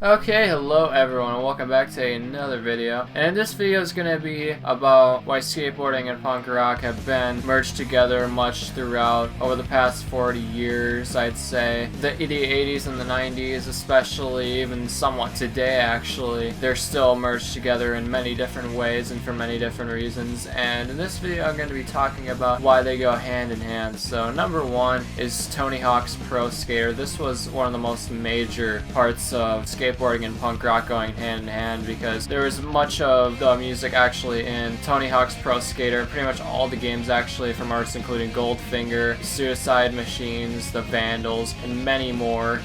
Okay, hello everyone and welcome back to another video. And this video is going to be about why skateboarding and punk rock have been merged together much throughout over the past 40 years, I'd say. The 80s and the 90s especially, even somewhat today actually, they're still merged together in many different ways and for many different reasons. And in this video I'm going to be talking about why they go hand in hand. So number one is Tony Hawk's Pro Skater. This was one of the most major parts of skateboarding and punk rock going hand in hand because there was much of the music actually in Tony Hawk's Pro Skater, pretty much all the games actually from artists including Goldfinger, Suicide Machines, The Vandals, and many more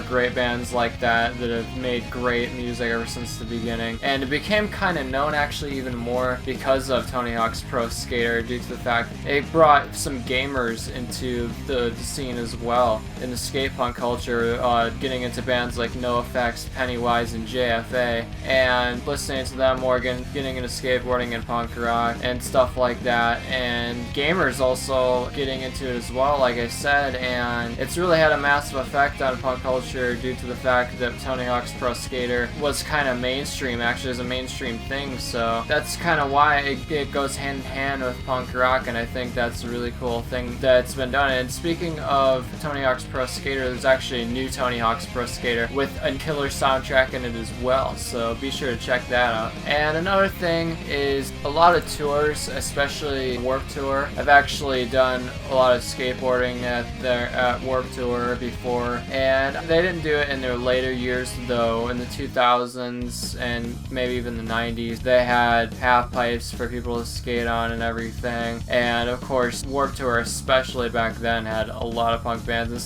great bands like that that have made great music ever since the beginning. And it became kind of known actually even more because of Tony Hawk's Pro Skater due to the fact it brought some gamers into the scene as well in the skate punk culture, getting into bands like NoFX, Pennywise, and JFA, and listening to them more, getting into skateboarding and punk rock and stuff like that, and gamers also getting into it as well, like I said. And it's really had a massive effect on punk culture due to the fact that Tony Hawk's Pro Skater was kind of mainstream, actually as a mainstream thing, so that's kind of why it goes hand in hand with punk rock, and I think that's a really cool thing that's been done. And speaking of Tony Hawk's Pro Skater, there's actually a new Tony Hawk's Pro Skater with a killer soundtrack in it as well, so be sure to check that out. And another thing is a lot of tours, especially Warped Tour. I've actually done a lot of skateboarding at Warped Tour before, and they didn't do it in their later years though. In the 2000s and maybe even the 90s, they had half pipes for people to skate on and everything. And of course, Warped Tour, especially back then, had a lot of punk bands, and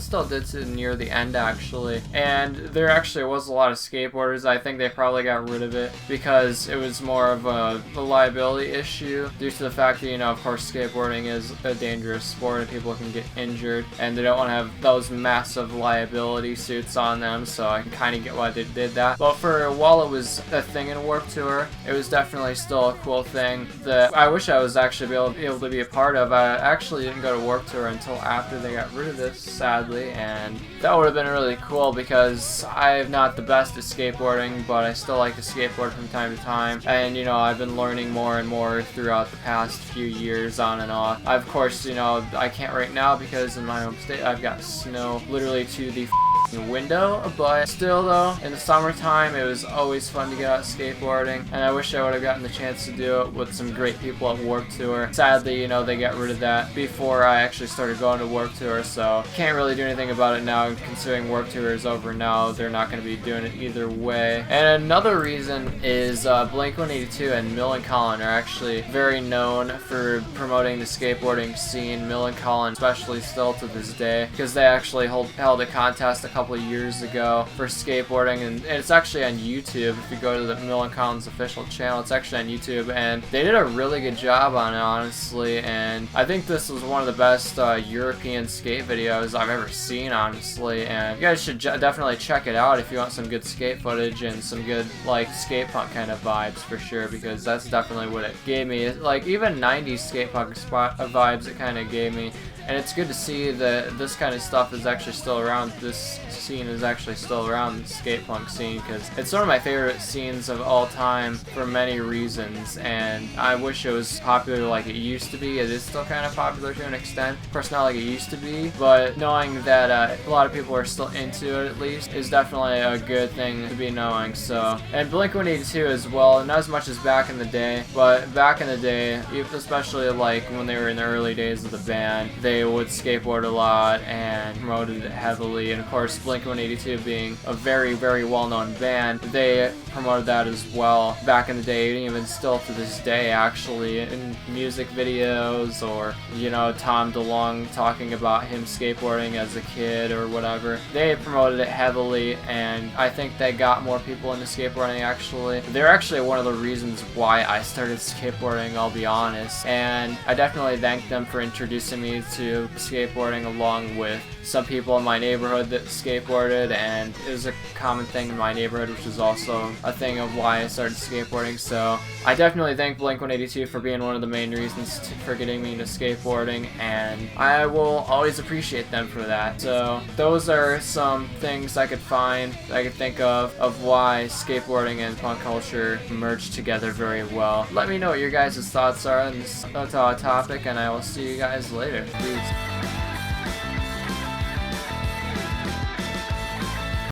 still did to near the end actually. And there actually was a lot of skateboarders. I think they probably got rid of it because it was more of a liability issue due to the fact that, of course, skateboarding is a dangerous sport and people can get injured, and they don't want to have those massive liability suits on them, so I can kind of get why they did that. But for while it was a thing in Warped Tour, it was definitely still a cool thing that I wish I was actually able to be a part of. I actually didn't go to Warped Tour until after they got rid of this, sadly, and that would have been really cool because I'm not the best at skateboarding, but I still like to skateboard from time to time, and I've been learning more and more throughout the past few years on and off. Of course, I can't right now because in my home state I've got snow literally to the window, but still though, in the summertime it was always fun to get out skateboarding, and I wish I would have gotten the chance to do it with some great people at Warped Tour. Sadly, they got rid of that before I actually started going to Warped Tour, so can't really do anything about it now, considering Warped Tour is over now. They're not going to be doing it either way. And another reason is Blink-182 and Mill and Colin are actually very known for promoting the skateboarding scene. Mill and Colin especially still to this day, because they actually held a contest a couple of years ago for skateboarding, and it's actually on YouTube. If you go to the Mill and Colin's official channel, it's actually on YouTube, and they did a really good job on it, honestly. And I think this was one of the best European skate videos I've ever seen, honestly, and you guys should definitely check it out if you want some good skate footage and some good like skate punk kind of vibes for sure, because that's definitely what it gave me. Like even 90s skate punk vibes it kind of gave me. And it's good to see that this kind of stuff is actually still around. This scene is actually still around, the skate punk scene, because it's one of my favorite scenes of all time for many reasons, and I wish it was popular like it used to be. It is still kind of popular to an extent. Of course, not like it used to be, but knowing that a lot of people are still into it at least is definitely a good thing to be knowing. So, and Blink-182 as well, not as much as back in the day, but back in the day, especially like when they were in the early days of the band, they would skateboard a lot and promoted it heavily. And of course, Blink-182 being a very, very well-known band, they promoted that as well back in the day, and even still to this day actually, in music videos, or Tom DeLonge talking about him skateboarding as a kid or whatever. They promoted it heavily, and I think they got more people into skateboarding actually. They're actually one of the reasons why I started skateboarding, I'll be honest, and I definitely thank them for introducing me to skateboarding along with some people in my neighborhood that skateboarded, and it was a common thing in my neighborhood, which is also a thing of why I started skateboarding. So I definitely thank Blink-182 for being one of the main reasons for getting me into skateboarding, and I will always appreciate them for that. So those are some things I could find, I could think of why skateboarding and punk culture merge together very well. Let me know what your guys' thoughts are on this topic, and I will see you guys later. Peace.